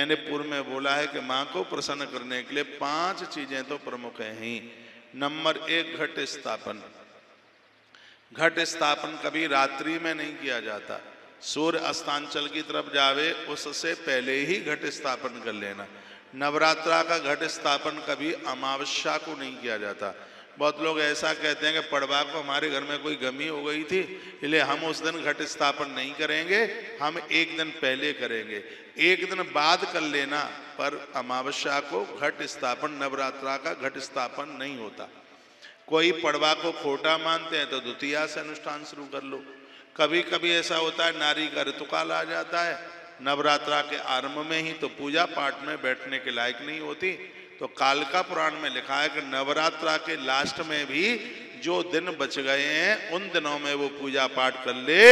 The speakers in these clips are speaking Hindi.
मैंने पूर्व में बोला है कि माँ को प्रसन्न करने के लिए 5 चीजें तो प्रमुख हैं ही। नंबर 1, घट स्थापन। घट स्थापन कभी रात्रि में नहीं किया जाता, सूर्य अस्तांचल की तरफ जावे उससे पहले ही घट स्थापन कर लेना। नवरात्रा का घट स्थापन कभी अमावस्या को नहीं किया जाता। बहुत लोग ऐसा कहते हैं कि पड़वा को हमारे घर में कोई गमी हो गई थी इसलिए हम उस दिन घट स्थापन नहीं करेंगे, हम एक दिन पहले करेंगे, एक दिन बाद कर लेना, पर अमावस्या को घट स्थापन, नवरात्रा का घट स्थापन नहीं होता। कोई पड़वा को खोटा मानते हैं तो द्वितीया से अनुष्ठान शुरू कर लो। कभी कभी ऐसा होता है नारी का ऋतुकाल आ जाता है नवरात्रा के आरंभ में ही, तो पूजा पाठ में बैठने के लायक नहीं होती, तो कालिका पुराण में लिखा है कि नवरात्रा के लास्ट में भी जो दिन बच गए हैं उन दिनों में वो पूजा पाठ कर ले,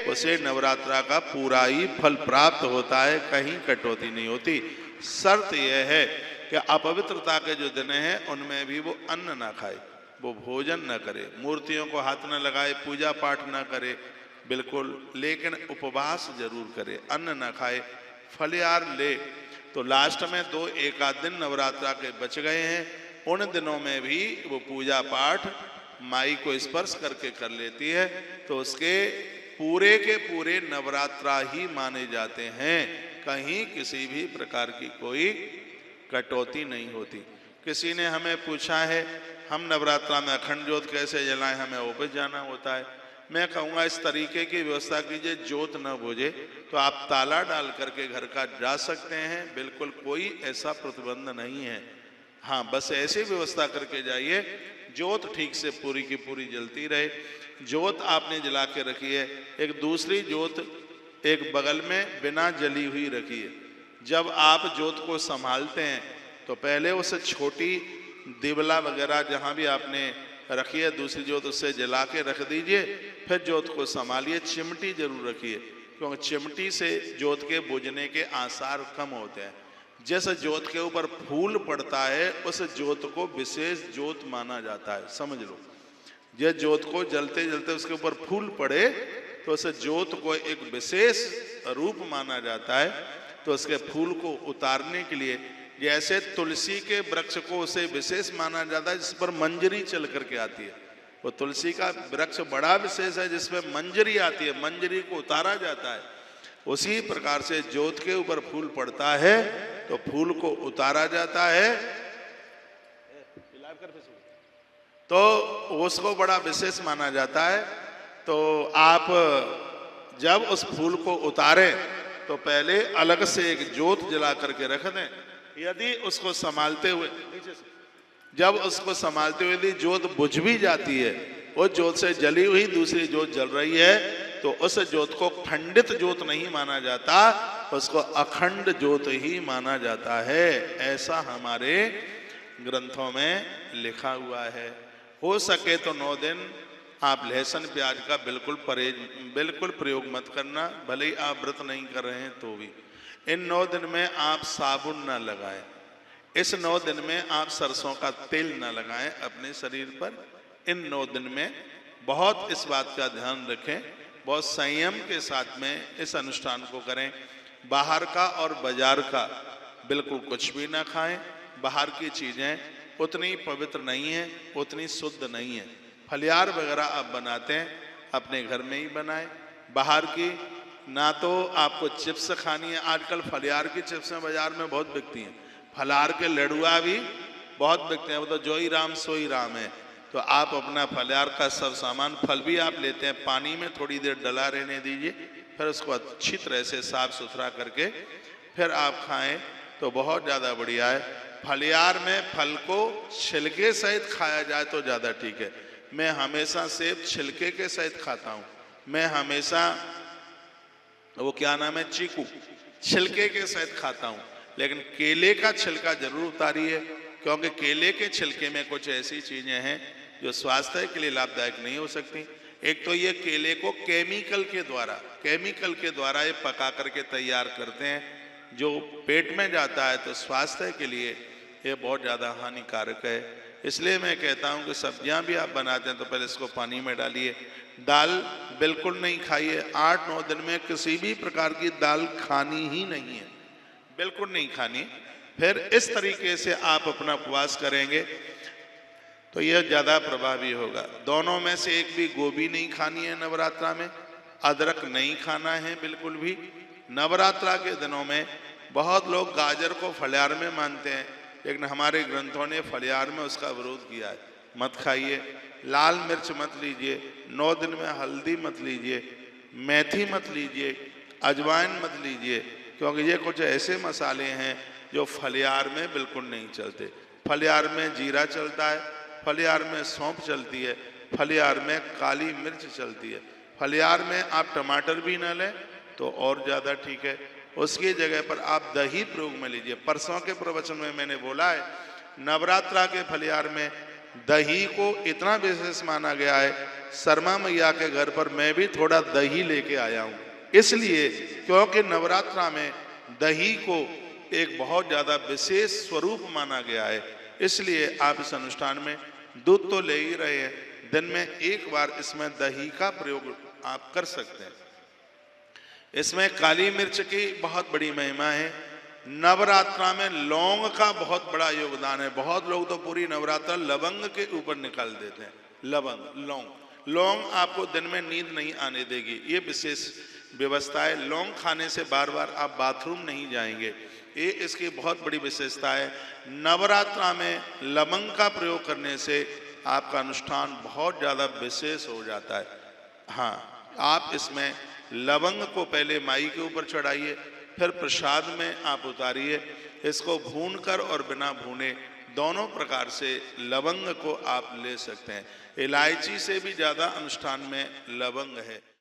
उसे नवरात्रा का पूरा ही फल प्राप्त होता है, कहीं कटौती नहीं होती। शर्त यह है कि अपवित्रता के जो दिन हैं उनमें भी वो अन्न ना खाए, वो भोजन न करे, मूर्तियों को हाथ न लगाए, पूजा पाठ न करे बिल्कुल, लेकिन उपवास जरूर करे, अन्न न खाए, फलिहार ले। तो लास्ट में 2 एक आध दिन नवरात्रा के बच गए हैं, उन दिनों में भी वो पूजा पाठ माई को स्पर्श करके कर लेती है, तो उसके पूरे के पूरे नवरात्रा ही माने जाते हैं, कहीं किसी भी प्रकार की कोई कटौती नहीं होती। किसी ने हमें पूछा है हम नवरात्रा में अखंड ज्योत कैसे जलाएं, हमें ऑफिस जाना होता है। मैं कहूँगा इस तरीके की व्यवस्था कीजिए, ज्योत न बुझे तो आप ताला डाल करके घर का जा सकते हैं, बिल्कुल कोई ऐसा प्रतिबंध नहीं है। हाँ, बस ऐसी व्यवस्था करके जाइए ज्योत ठीक से पूरी की पूरी जलती रहे। ज्योत आपने जला के रखी है, एक दूसरी ज्योत एक बगल में बिना जली हुई रखी है। जब आप ज्योत को संभालते हैं तो पहले उसे छोटी दिवला वगैरह जहाँ भी आपने रखी है दूसरी ज्योत उससे जला के रख दीजिए, फिर ज्योत को संभालिए। चिमटी जरूर रखिए, क्योंकि चिमटी से ज्योत के बुझने के आसार कम होते हैं। जैसे ज्योत के ऊपर फूल पड़ता है उस ज्योत को विशेष ज्योत माना जाता है, समझ लो। यह ज्योत को जलते जलते उसके ऊपर फूल पड़े तो उस ज्योत को एक विशेष रूप माना जाता है। तो उसके फूल को उतारने के लिए, जैसे तुलसी के वृक्ष को उसे विशेष माना जाता है जिस पर मंजरी चल करके आती है, वो तुलसी का वृक्ष बड़ा विशेष है जिसमें मंजरी आती है, मंजरी को उतारा जाता है। उसी प्रकार से ज्योत के ऊपर फूल पड़ता है तो फूल को उतारा जाता है, तो उसको बड़ा विशेष माना जाता है। तो आप जब उस फूल को उतारें तो पहले अलग से एक ज्योत जला करके रख दें। यदि उसको संभालते हुए, जब उसको संभालते हुए यदि ज्योत बुझ भी जाती है, वो ज्योत से जली हुई दूसरी ज्योत जल रही है, तो उस ज्योत को खंडित ज्योत नहीं माना जाता, उसको अखंड ज्योत ही माना जाता है। ऐसा हमारे ग्रंथों में लिखा हुआ है। हो सके तो 9 दिन आप लहसुन प्याज का बिल्कुल प्रयोग मत करना, भले ही आप व्रत नहीं कर रहे हैं तो भी। इन 9 दिन में आप साबुन ना लगाएं, इस 9 दिन में आप सरसों का तेल ना लगाएं अपने शरीर पर। इन 9 दिन में बहुत इस बात का ध्यान रखें, बहुत संयम के साथ में इस अनुष्ठान को करें। बाहर का और बाजार का बिल्कुल कुछ भी ना खाएं। बाहर की चीज़ें उतनी पवित्र नहीं है, उतनी शुद्ध नहीं है। फलिहार वगैरह आप बनाते हैं अपने घर में ही बनाएं। बाहर की ना तो आपको चिप्स खानी है, आजकल फलिहार की चिप्सें बाजार में बहुत बिकती हैं, फलाहार के लड़ुआ भी बहुत बिकते हैं, वो तो जो ही राम सो ही राम है। तो आप अपना फलिहार का सब सामान, फल भी आप लेते हैं, पानी में थोड़ी देर डला रहने दीजिए, फिर उसको अच्छी तरह से साफ सुथरा करके फिर आप खाएं तो बहुत ज़्यादा बढ़िया है। फलिहार में फल को छिलके सहित खाया जाए तो ज़्यादा ठीक है। मैं हमेशा सेब छिलके के सहित खाता हूँ, मैं हमेशा वो क्या नाम है चीकू छिलके के सहित खाता हूँ, लेकिन केले का छिलका जरूर उतारिए, क्योंकि केले के छिलके में कुछ ऐसी चीज़ें हैं जो स्वास्थ्य के लिए लाभदायक नहीं हो सकती। एक तो ये केले को केमिकल के द्वारा ये पका करके तैयार करते हैं, जो पेट में जाता है तो स्वास्थ्य के लिए ये बहुत ज़्यादा हानिकारक है। इसलिए मैं कहता हूँ कि सब्जियाँ भी आप बनाते हैं तो पहले इसको पानी में डालिए। दाल बिल्कुल नहीं खाइए, 8-9 दिन में किसी भी प्रकार की दाल खानी ही नहीं है। बिल्कुल नहीं खानी। फिर इस तरीके से आप अपना उपवास करेंगे तो यह ज़्यादा प्रभावी होगा। दोनों में से एक भी, गोभी नहीं खानी है नवरात्रा में, अदरक नहीं खाना है बिल्कुल भी। नवरात्रा के दिनों में बहुत लोग गाजर को फलियार में मानते हैं, लेकिन हमारे ग्रंथों ने फलियार में उसका विरोध किया है। मत खाइए। लाल मिर्च मत लीजिए, 9 दिन में हल्दी मत लीजिए, मेथी मत लीजिए, अजवाइन मत लीजिए, क्योंकि ये कुछ ऐसे मसाले हैं जो फलियार में बिल्कुल नहीं चलते। फलियार में जीरा चलता है, फलियार में सौंफ चलती है, फलियार में काली मिर्च चलती है। फलियार में आप टमाटर भी न लें तो और ज़्यादा ठीक है। उसकी जगह पर आप दही प्रयोग में लीजिए। परसों के प्रवचन में मैंने बोला है, नवरात्रा के फलियार में दही को इतना विशेष माना गया है। शर्मा मैया के घर पर मैं भी थोड़ा दही लेके आया हूँ, इसलिए क्योंकि नवरात्रा में दही को एक बहुत ज़्यादा विशेष स्वरूप माना गया है। इसलिए आप इस अनुष्ठान में दूध तो ले ही रहे हैं, दिन में एक बार इसमें दही का प्रयोग आप कर सकते हैं। इसमें काली मिर्च की बहुत बड़ी महिमा है। नवरात्रा में लौंग का बहुत बड़ा योगदान है। बहुत लोग तो पूरी नवरात्रा लवंग के ऊपर निकाल देते हैं। लवंग, लौंग आपको दिन में नींद नहीं आने देगी, ये विशेष व्यवस्था है। लौंग खाने से बार बार आप बाथरूम नहीं जाएंगे, ये इसकी बहुत बड़ी विशेषता है। नवरात्रा में लवंग का प्रयोग करने से आपका अनुष्ठान बहुत ज़्यादा विशेष हो जाता है। हाँ, आप इसमें लवंग को पहले माई के ऊपर चढ़ाइए, फिर प्रसाद में आप उतारिए। इसको भूनकर और बिना भूने दोनों प्रकार से लवंग को आप ले सकते हैं। इलायची से भी ज़्यादा अनुष्ठान में लवंग है।